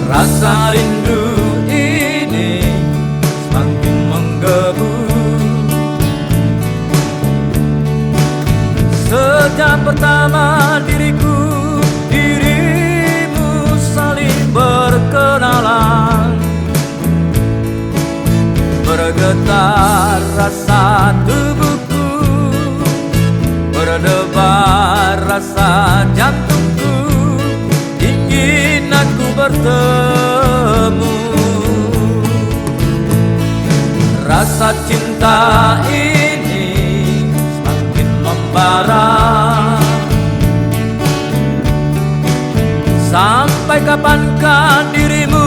Rasa rindu ini semakin menggebu sejak pertama dirimu saling berkenalan. Bergetar rasa tubuhku, berdebar rasa jantungku, ingin aku bertemu. Rasa cinta ini semakin membara. Sampai kapankah diriku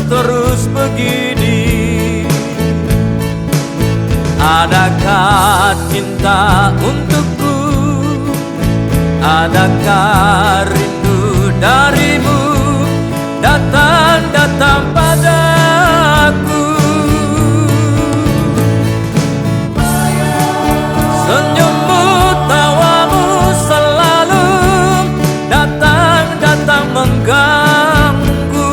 terus begini? Adakah cinta untukku? Adakah rindu darimu datang padaku? Senyummu, tawamu selalu datang mengganggu.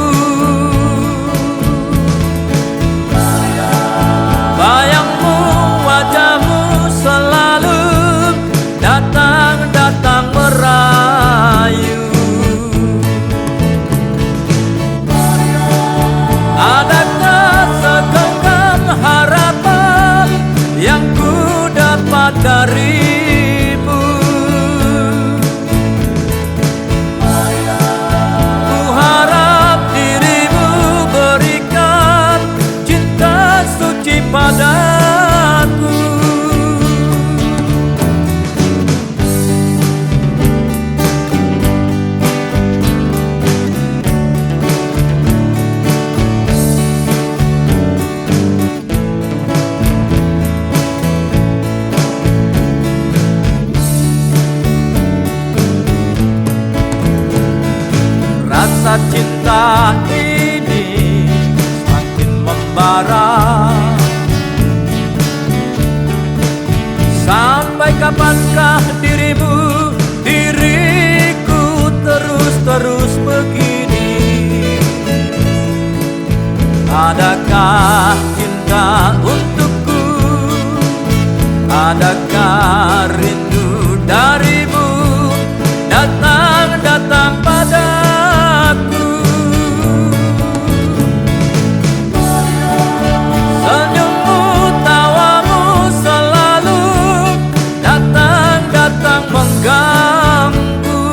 Bayangmu, wajahmu selalu datang merayu. Adakah segenggam harapan yang ku dapat darimu? Ku harap dirimu berikan cinta suci padaku. Rasa cinta ini semakin membara. Sampai kapankah diriku terus begini? Adakah cinta untukku? Adakah rindu darimu datang padaku? Senyummu, tawamu selalu datang mengganggu.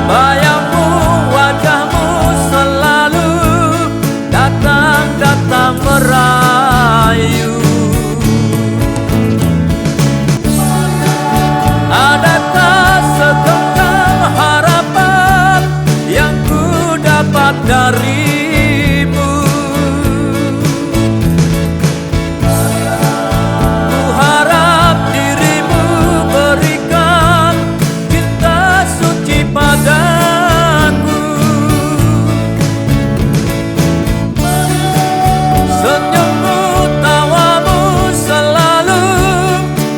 Bayangmu, wajahmu selalu datang merayu. Adakah segenggam harapan yang ku dapat darimu? Ku harap dirimu berikan cinta suci padaku. Senyummu, tawamu selalu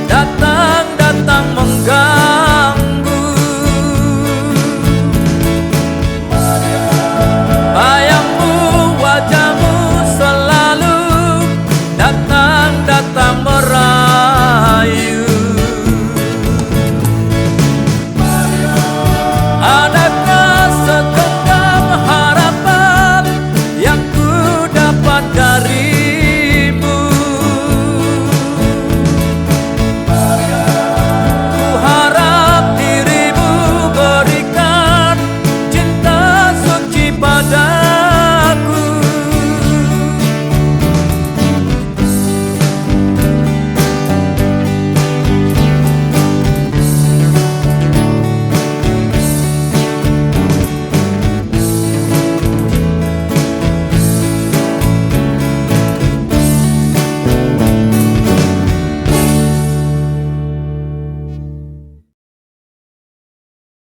datang mengganggu. Bayangmu, wajahmu selalu datang merayu. Adakah segenggam harapan yang ku dapat dari